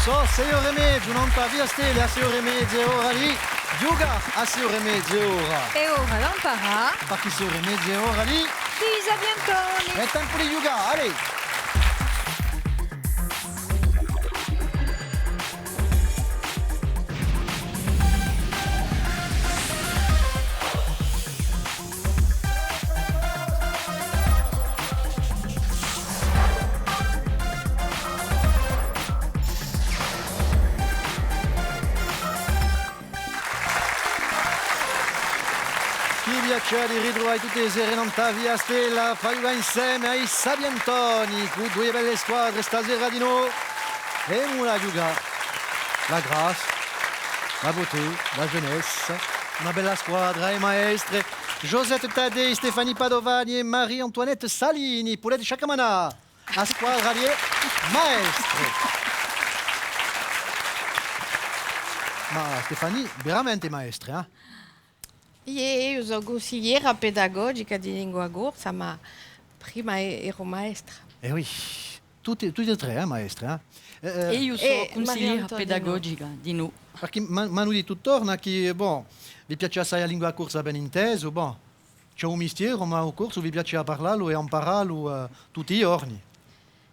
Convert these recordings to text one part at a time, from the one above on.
So 6 ore e mezzo, non ta via stelle a 6 ore e mezzo, e ora lì, Giuga a 6 ore e mezzo, ora. E ora l'Ampara. Perché 6 ore e mezzo, e ora lì. Lisa Bianconi. È tempo di Giuga, allez. Piacere di ritrovare tutte le sere non ta via stella, fai insieme ai Sabiantoni, con due belle squadre stasera di noi. E una Giuga, la grâce, la beauté, la jeunesse, una bella squadra e maestre, Josette Tadei, Stéphanie Padovani e Marie-Antoinette Salini, Paulette Chacamana, la squadra di maestre. Ma Stefani, veramente maestre, eh? Io sono consigliera pedagogica di lingua corsa, ma prima ero maestra. Eh oui, tutti e tre, maestre. E io sono consigliera pedagogica di noi. Perché Manu di tuttorna che, bon, vi piace assai la lingua corsa ben inteso, bon, c'è un mistero, ma il corso vi piace parlarlo e impararlo tutti i giorni.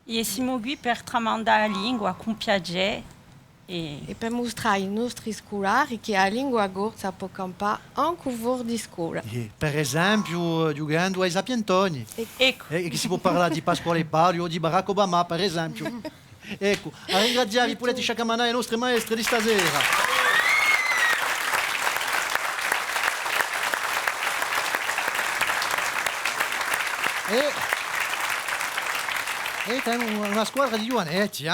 E siamo qui per tramandare la lingua con piacere. E per mostrare ai nostri scolari che la lingua corsa può campare anche fuori di scuola. Per esempio, giocando ai Sapientoni. Ecco. E che si può parlare di Pasquale Pali o di Barack Obama, per esempio. Ecco, a ringraziare i Puletti Chacamana e i nostri maestri di stasera. E una squadra di giovanetti,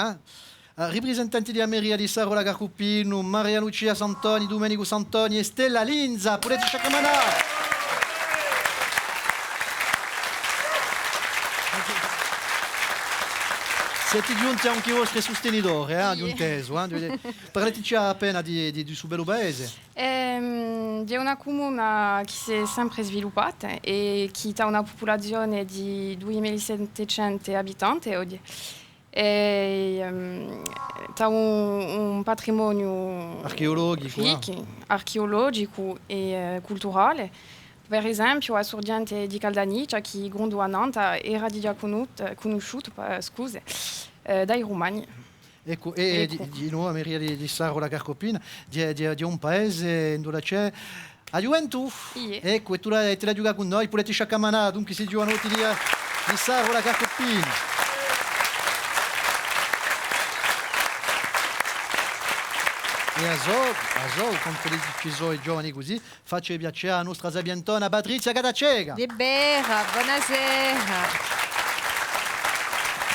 rappresentanti di Ameria di Sarola Carcupino, Maria Lucia Santoni, Domenico Santoni e Stella Linza, Puletti Chacamana. Siete giunti anche i vostri sostenitori, di un teso. Parleteci appena di suo bello paese. Di una comune che si è sempre sviluppata e che ha una popolazione di 2700 abitanti oggi. E ha un patrimonio archeologico e culturale. Per esempio, la sorgente di Caldaniccia, che Gondo a Nantes era già conosciuto dai romani. Ecco, e di noi, Maria di Sarola Carcopina, di un paese dove c'è la gioventù. Ecco, e tu te la gioca con noi, Puletti Chacamana, dunque si giovanotti di Sarola Carcopina. E a Zo, con ci sono i giovani così, faccio piacere alla nostra sabiantona Patrizia Catacega. Di Bera, buonasera.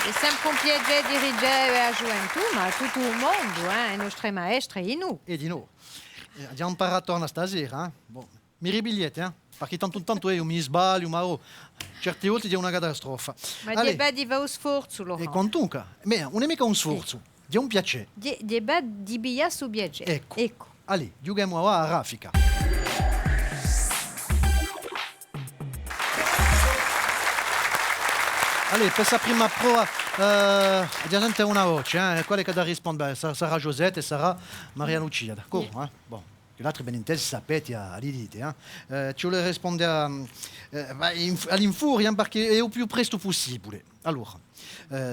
È sempre un piacere dirigere la gioventù, ma tutto il mondo, i nostri maestri e noi. E di noi. Abbiamo imparato una stasera, Bon, mi ribiglietti, perché tanto io mi sbaglio, ma certe volte è una catastrofe. Ma di va sforzo, lo. E quantunque, non è mica un sforzo. È un piacere. Di bia su piacere. Ecco. Allora, giochiamo a raffica. Allora, per questa prima prova, gente una voce, quale che da rispondere? Sarà Josette e sarà Maria Lucia, d'accordo? Bon. L'altro ben intesi sapete all'idite. Ci vuole rispondere all'infuria perché è il più presto possibile. Allora,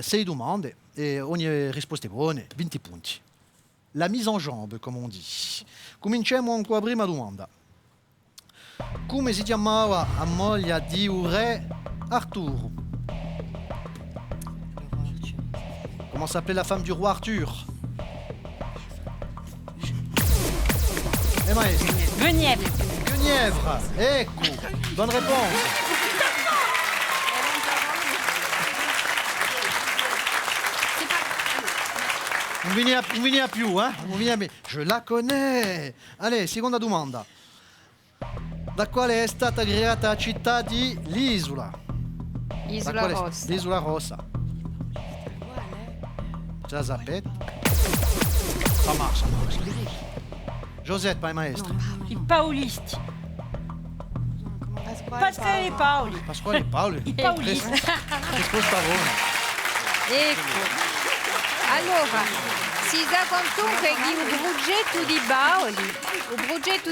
6 domande e ogni risposta è buona, 20 punti. La mise en jambe, come on dit. Cominciamo con la prima domanda. Come si chiamava la moglie di re Arturo? Comment s'appelait la femme du roi Arthur? Et maestro? Guenièvre. Guenièvre, ecco, bonne réponse. Non vieni a più, Non vieni a me. Je la connais. Allez, seconda domanda. Da quale è stata creata la città di L'Isola? Isola Rossa. L'Isola Rossa. Ce la sapete? Ça marche. Josette, pas maestra. I Paulisti. Pasquale Paoli. I Paulisti. Risposta buona. Ecco. Allora, si sa quantunque che il progetto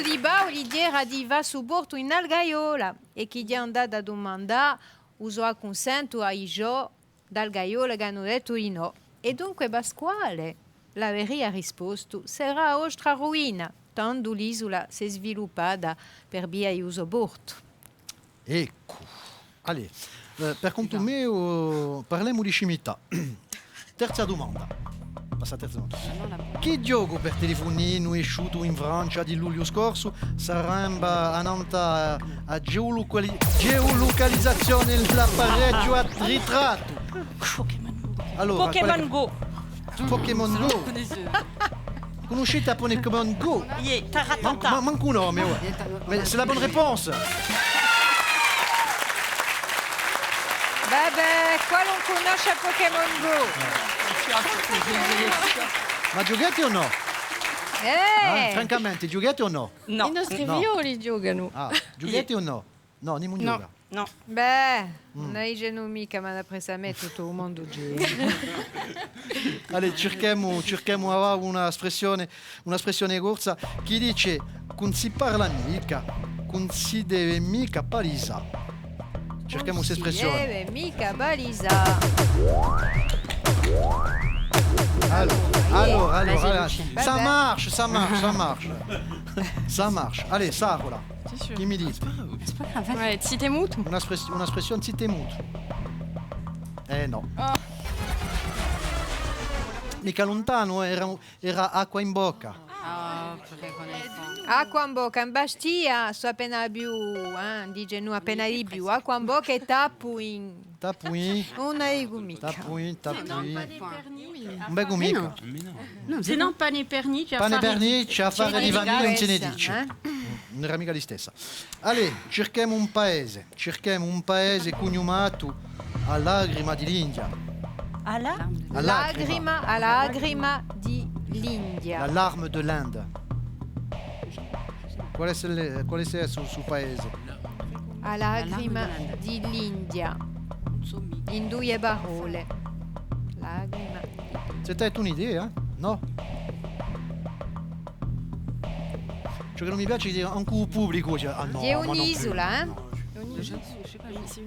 di Baoli era di va su bordo in Algaiola e chi gli è andato a domandare uso a consento a Ijo dal Gaiola che hanno detto di no. E dunque Pasquale, la verità risposto, sarà ostra ruina, tanto l'isola si è sviluppata per via di uso bordo. Ecco. Allez, per conto mio parliamo di cimità. Terza domanda. Passa terza domanda. Che gioco per telefonino è uscito in Francia di luglio scorso sarebbe andata a geolocalizzazione dell'apparecchio a ritratto? Allora, Pokémon Go. Pokémon Go. Conoscete Pokémon Go? Yeah, taratata. Manque un nome, ouais. Mais c'est la bonne réponse. Vabbè, qua non conosce Pokémon Go. Ma giocate o no? Francamente, giocate o no? No. I nostri No. violi giocano. Ah, giocate o no? No, ni mun gioca. No. Beh, noi non mica, ma d'après me tutto il mondo gioca. Allez, cerchiamo un'espressione corsa. Chi dice non si parla mica, non si deve mica palisare. Cerchiamo questa espressione. Deve mica balisa. Allora, ça marche. Ça marche. Allez, Sarola. C'est sûr. Chi mi dice? C'est pas grave. Ouais, Tsitemut. Un'espressione zittemuto. No. Mica lontano, era acqua in bocca. Ah, reconnaissant. Acqua in bocca, in Bastia, so appena più, dice nu appena di più. Acqua in bocca e tapuin. Tapuin, Una igumica. tapuin. Un bel gomica. C'est non, pane e pernici. Pane pernici, a fare di vaniglia non se ne Questa, dice. Non era mica di stessa. Allez, cerchiamo un paese cognomato a lagrima di l'India. Ala? A Lagrima di l'India. L'arme de l'Inde. Quale è il suo paese? A lagrima di l'India. In due parole. Lagrima. Siete un'idea? No? Ciò che non mi piace è dire anche il pubblico. Cioè, no, È ma non più. un'isola, C'est une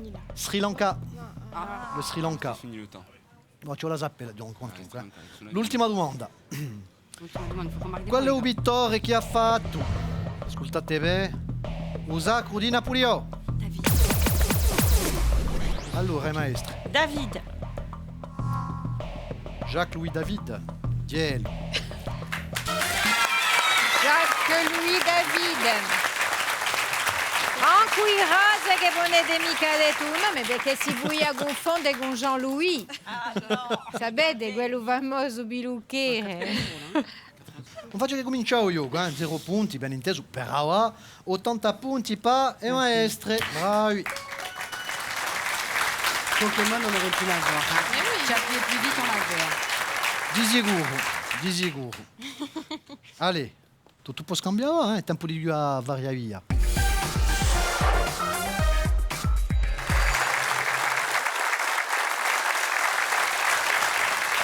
île. Sri Lanka. Le Sri Lanka. Fini le temps. No, ce la sappia, John, comunque. L'ultima domanda. Qual è Quello il pittore che ha fatto? Ascoltate bene. Il sacro di Napoleone. Allora, maestro. David. Jacques-Louis David. Diel. Jacques-Louis David. Anche i rase che ponete mica detto un nome perché si vuole confondere con Jean-Louis. Sapete, quello famoso bilucchiere. Non faccio che cominciare io, 0 punti, ben inteso, però 80 punti pa e maestre. Bravi. Pokémon, on aurait pu l'avoir. Hein. Tu appuyais plus vite, on l'avait. Di sicuro. Allez, tutto può scambiare, è tempo di più a variare via.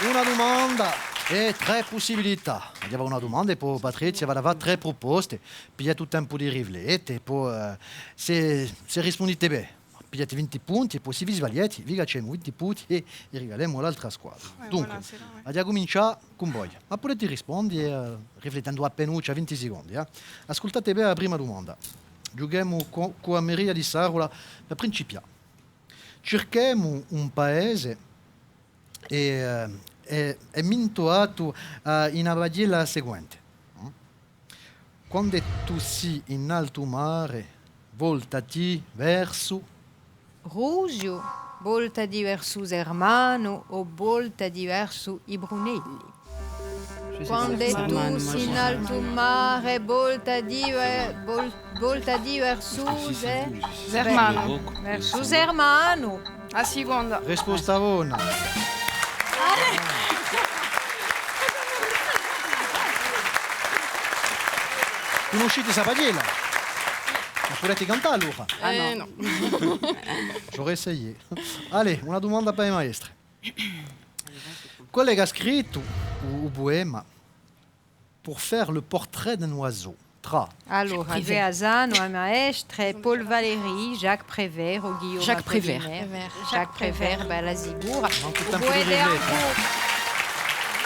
Una domanda e 3 possibilità. Abbiamo una domanda e poi Patrizia va a dare 3 proposte, pigliate il tempo di riflettere e poi se rispondete bene, pigliate 20 punti e poi se vi sbagliate, vi facciamo 20 punti e regaliamo l'altra squadra. Dunque, voilà, c'est là, ouais. andiamo a cominciare con voi. Ma potete rispondere riflettendo appena 20 secondi. Ascoltate bene la prima domanda. Giochiamo con la Maria di Sarola per principiare. Cerchiamo un paese è mintuato in abbaglia la seguente. Quando tu sei in alto mare, voltati verso Rusio, voltati verso Ermano o voltati verso i Brunelli. Quando tu sei in alto mare, voltati verso Zermano. verso Ermano. A seconda. risposta buona. Conoscete Sapagela? Ma potete cantare allora? Non. J'aurais essayé. Allez, una domanda per le maestre. Collègue a scritto o poema pour faire le portrait d'un oiseau. Tra. Allora, Veazano, a maestre, Paul Valéry, Jacques Prévert, o Guillaume Jacques Prévert. Apollinaire. Jacques Prévert, la Zigoura. Non, tout O un peu Bouet de de rêver, Ancourt.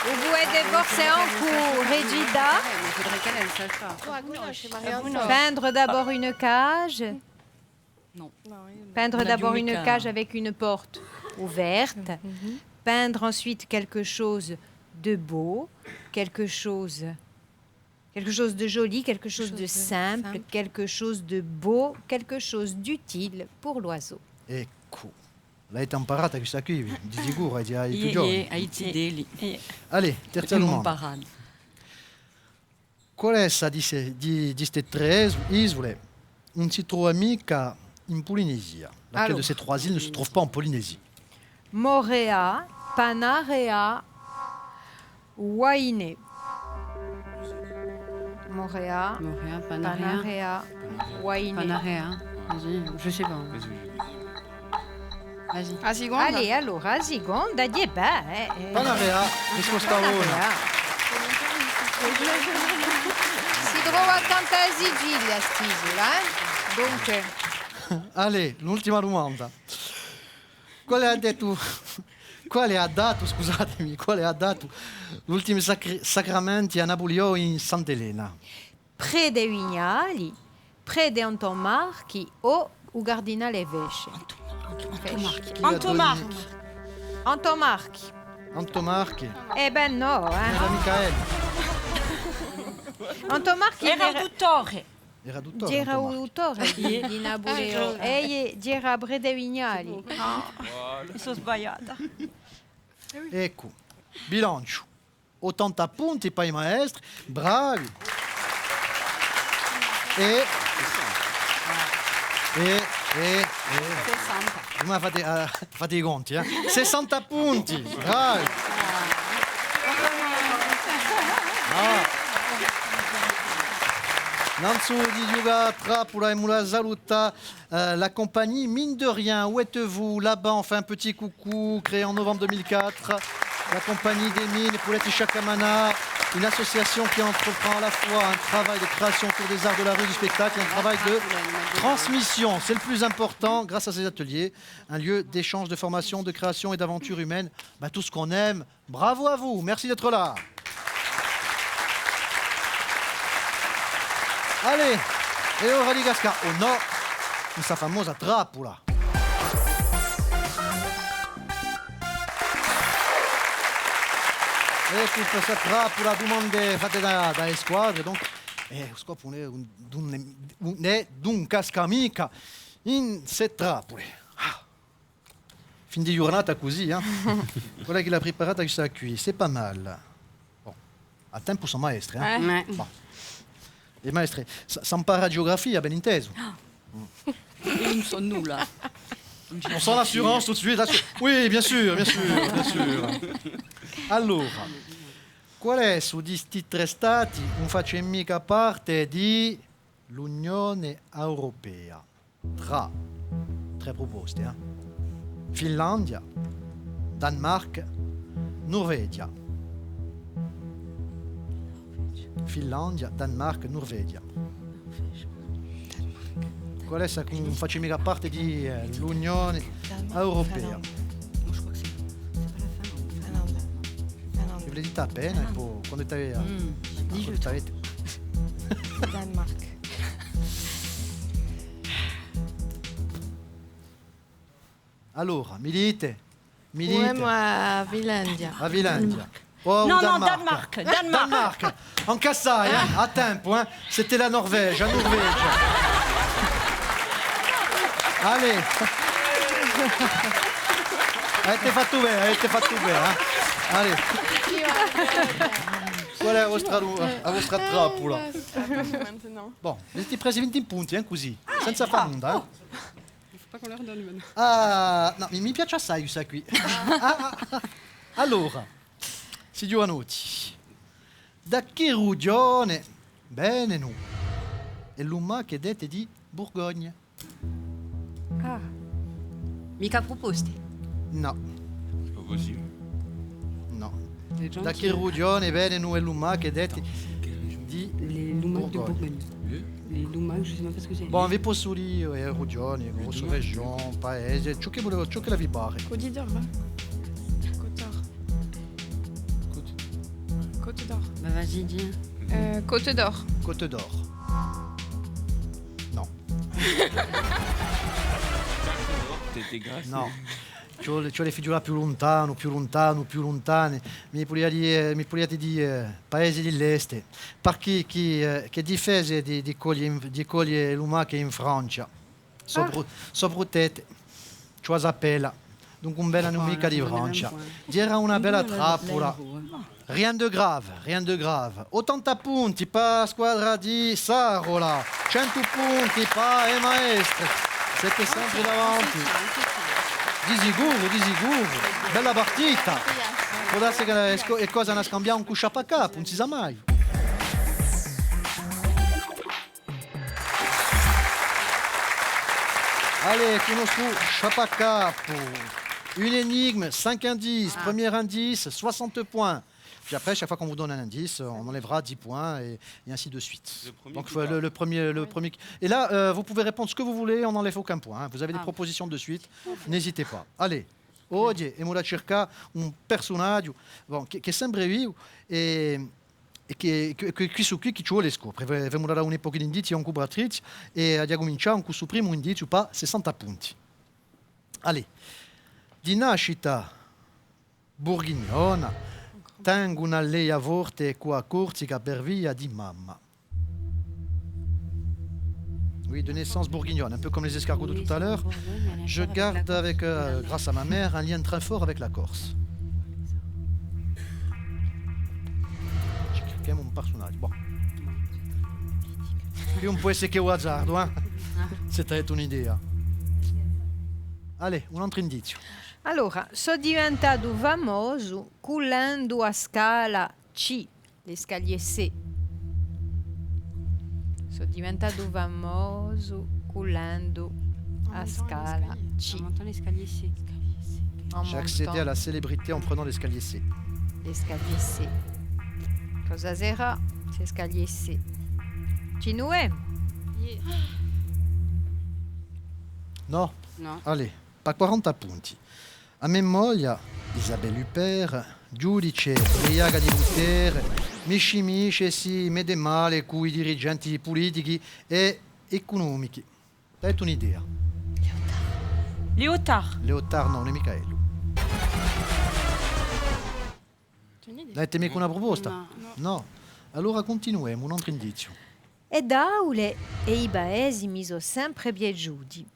O Bouet de Borséancourt, Regida. Il faudrait qu'elle ne sache pas. Peindre d'abord une cage. Peindre On a d'abord dit une Mika. cage avec une porte ouverte. Peindre ensuite quelque chose de beau, quelque chose de joli, quelque chose de simple, quelque chose de beau, quelque chose d'utile pour l'oiseau. Ecco. L'avete imparata questa qui, di sicuro, ai più giovani. Haïti Daily. Allez, terza Mon domanda. parade. Qual è di queste tre isole non si trova mica in Polynésie? Laquelle Alors. de ces trois îles ne se trouve pas en Polynésie? Moréa, Panarea, Wainé. Moréa, Montréal, Panarea. Panarea, Wainé. Panarea. Vas-y, je sais pas. Vas-y. A seconda? Allez, allora, seconda, beh. Panarea, risposta 1. Si trova accanto a Sicilia, st'isola, Dunque, Allez, l'ultima domanda. Quale ha dato gli ultimi sacramenti a Napoleone in Sant'Elena? près des Vignali, près des Antomarchi o o Cardinale Vesce. Antomarchi. Antomarchi. Antomarchi. Eh ben no, Era Michael. Antomarchi Era Dottore. Era dottore. C'era Antomarchi. un autore di Napoleone e c'era Bre dei Vignali. Mi sono sbagliata. Ecco, bilancio. 80 punti per i maestri, bravi. E 60. Prima fate i conti, 60 punti, bravi. Nanzu di Yuga Trapula et Moula Zaluta, la compagnie Mine de Rien, où êtes-vous là-bas? Enfin, un petit coucou, créé en novembre 2004. La compagnie des mines, Poulette et Chakamana, une association qui entreprend à la fois un travail de création autour des arts de la rue, du spectacle et un travail de transmission. C'est le plus important, grâce à ces ateliers, un lieu d'échange, de formation, de création et d'aventure humaine. Bah, tout ce qu'on aime. Bravo à vous, merci d'être là. Allez, e ora di casca, oh no, questa famosa trappola. Ecco questa trappola, domande fatte dalle squadre, donc, lo scopo non è d'un cascamica in se trappole. Fin di giornata così, quella che l'ha preparata questa qui, c'est pas mal. Bon, a tempo sono maestri, Ouais. Bon. Les maestri, s'empara géographie, ben inteso. Et nous sommes nous là. On sent l'assurance tout de suite. Oui, bien sûr, bien sûr, bien sûr. Allora, qual è su di sti tre stati non faccio mica parte di l'Unione Europea? Tre proposte, Finlandia, Danmark, Norvegia. Finlandia, Danmark, Norvegia. Qual è essa che non faccio mica parte di l'Unione Europea? Je vous l'ai dit à peine, quando t'avais... Danemark. Allora, mi dite? Ouais, moi, Finlandia. La Finlandia. Oh, Non, ou non, Danemark. Danemark. En cassai, a tempo, C'était la Norvège, la Norvège. Allez. Avete fatto bene, Allez. Qual è la vostra trappola? Maintenant. Bon, siete presi 20 punti, così, senza fare nulla, Il faut pas qu'on leur donne maintenant. Ah, no, mi piace assai questa qui. Allora, signor Anuti, da che regione? Bene, nu. E l'umma che dete di Borgogna? Mica proposte. No, C'est pas possible. no. No. È Da gentil. che rugione bene noi lumache detti di Les lumacs de Bourgogne. Bourgogne. Les lumacs, je sais même pas ce que c'est. Bon, vi posso dire rugioni, grosso region, paese, ciò che la vi pare. Côte d'Or, va. Côte d'Or. Bah vas-y, dis. Côte d'Or. Côte d'Or. No. No. C'ho le figure più lontane, mi pugliate di paesi dell'est, per chi è difese di coglie lumache in Francia, soprattutto, c'ho sapela, dunque un bella nemica di Francia. Era una bella trappola, rien de grave, 80 punti per squadra di Sarola, 100 punti per maestre, siete sempre davanti. Di sicuro, bella partita. Può darsi che le cose ne scambiamo un cuscio a capo, non si sa mai. Allez, conosco chapacapo. Une énigme, 5 indices. Premier indice, 60 points. Puis après, chaque fois qu'on vous donne un indice, on enlèvera 10 points et ainsi de suite. Donc le premier. Et là, vous pouvez répondre ce que vous voulez, on n'enlève aucun point. Hein. Vous avez des propositions de suite, n'hésitez pas. Allez. Oggi e la cerca un personaggio che sembra vivo e che su qui ci vuole scopre. Abbiamo dato un po' di indizi a un cubratrice e a cominciare con questo primo indizio per 60 punti. Allez. Di nascita bourguignona, tengo una lei a vorte qua a Corsica per via di mamma. Oui, de naissance bourguignonne, un peu comme les escargots de tout à l'heure. Je garde avec, grâce à ma mère, un lien très fort avec la Corse. Cerchiamo un personaggio. Bon. Qui un po' essere che o azzardo, eh? Se ti avete un'idea. Allez, un altro indizio. Allora, sono diventato famoso culando a scala C, le scaglie C. Sono diventato famoso culando a scala C. En montant l'escalier, c'est. En J'ai accédé à montant la célébrité en prenant l'escalier C. le scaglie C. Cosa sarà? Le scaglie C. Continuiamo. No? Non. Allez, per 40 punti. A mia moglie, Isabelle Huppert, giudice Briaga di Luther, mi scimisce si mette male con i dirigenti politici e economici. Date un'idea. Léotard. Leotard non è Michaelo. Date mica una proposta? No. Allora continuiamo, un altro indizio. E Daule e i paesi mi sono sempre piaciuti.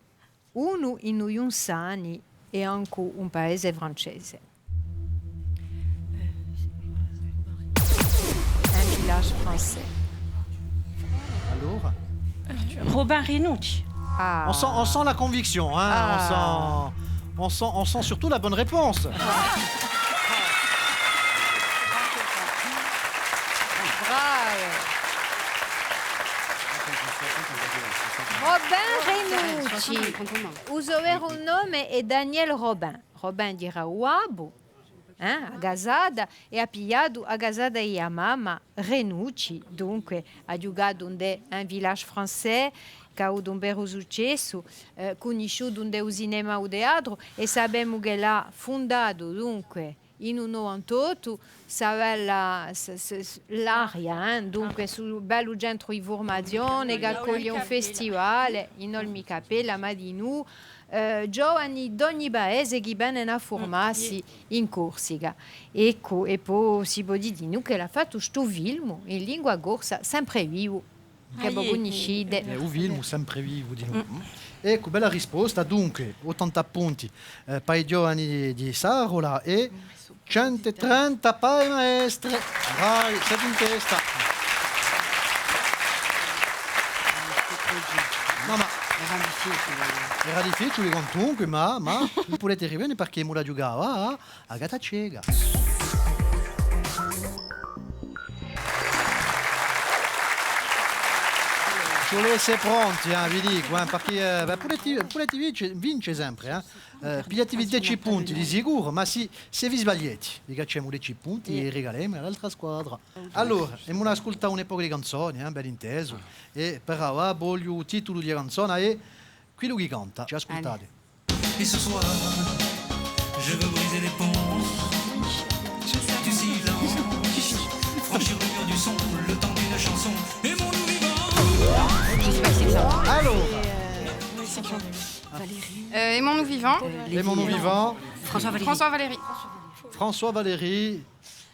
Uno in New York e anche un paese francese. Un village français. Allora? Robin Renucci. Ah. On sent la conviction, hein? Ah. On sent surtout la bonne réponse. Bravo. Robin Renucci. Uso vero nome è Daniel Robin. Robin di Rauabo, agazada, e ha pigliato agazada e a mamma Renucci. Dunque ha giocato in un village francese che ha avuto un vero successo, conosciuto un cinema o teatro e sappiamo che l'ha fondato dunque in un 98 l'aria, dunque sul bello centro di formazione che accoglie un festival in olmi capella ma di noi giovani d'ogni paese che vengono a formarsi in Corsica. Ecco, e poi si può dire di noi che l'ha fatto questo film in lingua corsa sempre vivo, che conoscete. Un film sempre vivo di noi. Ecco, bella risposta. Dunque, 80 punti per i giovani di Sarola e 130 per i maestri. Bravi, siete in testa. No, ma era difficile comunque, ma non potete arrivare perché la giocava a gatta cieca. Ci vuole essere pronti, vi dico, perché potete vincere sempre. Pigliatevi 10 punti di sicuro, ma se vi sbagliate, vi cacciamo 10 punti e regaliamo all'altra squadra. Allora, andiamo ad ascoltare un po' di canzoni, ben inteso. E per ora voglio il titolo di canzone e quello che canta. Ci ascoltate. Et ce soir, je veux briser les ponts du silence, franchir le mur du son, le temps d'une chanson. Et mon nous vivant. Allora, Aimons-nous vivants. Aimons-nous vivants. François Valéry. François Valéry.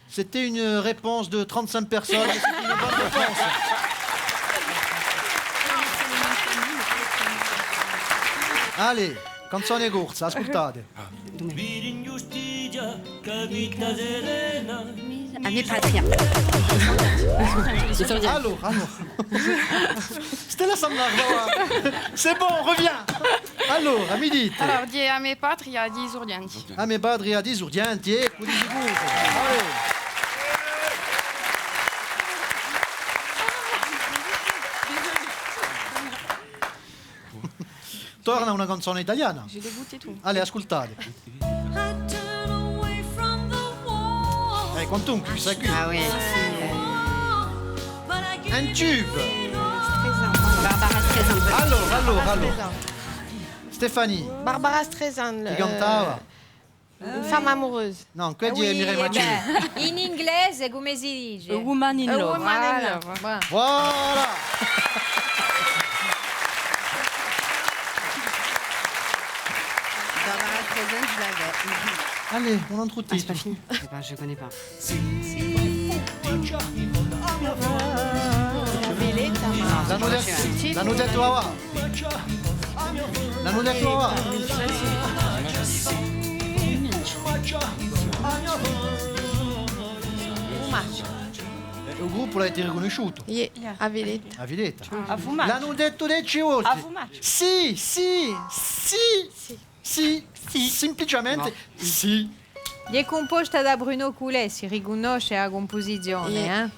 C'était une réponse de 35 personnes. C'est une bonne réponse. Allez, canzone corsa, ascoltate. A me patria. Allora. Stella Sammarva. C'est bon, reviens. Allora, mi dite. Alors, di a me patria di Zurdianti. A me padri a disurdianti, ecco di sicuro. Allez. Torna una canzone italiana. J'ai dégoûté tout. Allez, ascoltate. Quand on cul, ça cul. Ah oui. Un tube. Barbara Streisand. Allora. Stéphanie, Barbara Streisand. chi cantava? Une femme amoureuse. No, qui è Mireille Mathieu. In inglese come si dice? A woman in A love. woman in Voilà. love. Voilà. Voilà. Barbara Streisand, je l'avais. Allez, un altro Ah, c'est pas titolo. fini. Eh ben, je connais pas. L'hanno detto Awa. L'hanno detto Awa. Il gruppo l'ha riconosciuto. A Villette. A Villetta. A fumaci. L'hanno detto 10 volte. A fumaci. Sì, semplicemente sì. È composta da Bruno Coulet, si riconosce la composizione.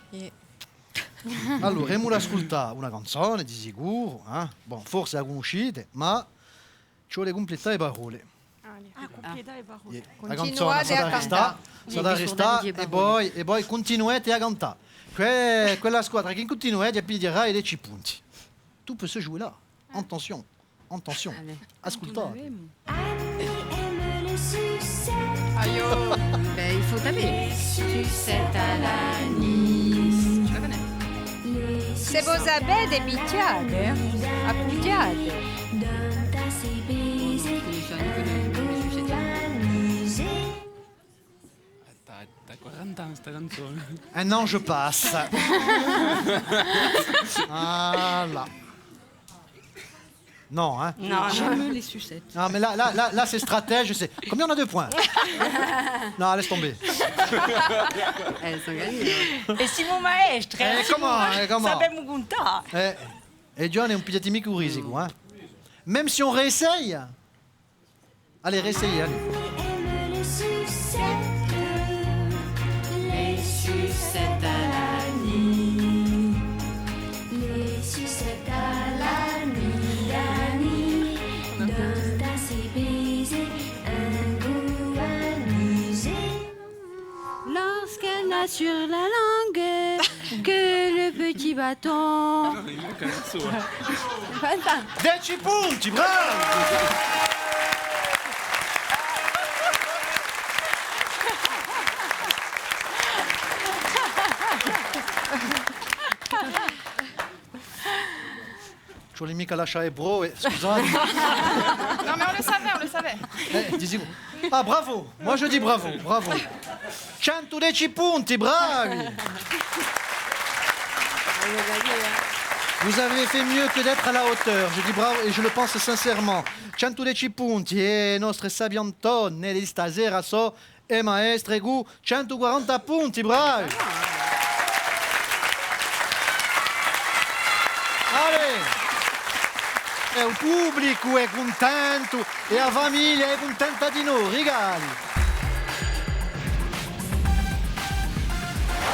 Allora, abbiamo ascoltato una canzone di sicuro, bon, forse la conoscete, ma ci vuole completare le parole. Ah, completa le parole. La Continuate canzone a cantare. sa da restare e poi continuate a cantare. Quella squadra che continua a pigliare 10 punti. Tout peut se jouer là. Attention, ascoltate. Ben, il faut taper. Sucette à l'anis. Je la connais. Se voi sapete, picchiate. Appuntiate. T'as 40 ans, sta canzone. Non, je passe. Voilà. Non, hein. Non, J'aime les sucettes. Non, mais là c'est stratège. C'est... Combien on a 2 points? Non, laisse tomber. Elles sont gagnées. E siamo maestri. Comment? Sappiamo contare. Et John è un pigliati mica un risico, hein. Même si on réessaye. Allez, réessayez, allez. Les sucettes à l'anis. Les sucettes à l'anis, l'anis. Donne à ses baisers un goût amusé. Lorsqu'elle n'a sur la langue que le petit bâton. 10 punti, bravo! Ci vuole mica lasciare bro, scusate. Non, mais on le savait. Dis ah, bravo! Moi je dis bravo. 110 punti, bravi! Vous avez fait mieux que d'être à la hauteur. Je dis bravo et je le pense sincèrement. 110 punti e nostre sabiantone di stasera so e maestre gu 140 punti, bravi! Allez! E il pubblico è contento e la famiglia è contenta di noi, regali.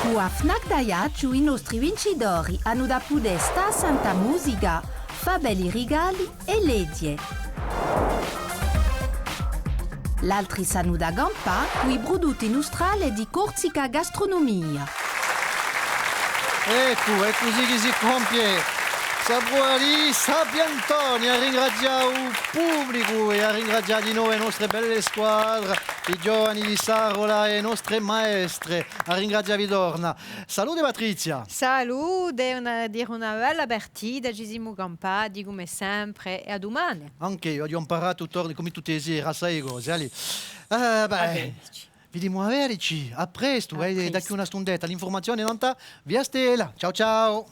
Cu a Fnac d'Aiaccio i nostri vincitori hanno da Podesta, Santa Musica, Fabeli Rigali e Ledie. L'altri sanno da Gampa, cui prodotti industriali di Corsica Gastronomia. Ecco, è così che si compie. Sapuari, Sapiantoni, a ringraziare il pubblico e a ringraziare di noi le nostre belle squadre, i giovani di Sarola e le nostre maestre. A ringraziare Vidorna. Salute Patrizia. Salute, dire una bella partita, Gisimo Gampa, di come sempre, e a domani. Anche io ho imparato come tutti i sera, sai cose. Ali. Vediamo a verici. A presto, da qui una stundetta. L'informazione non sta. Via Stella. Ciao ciao.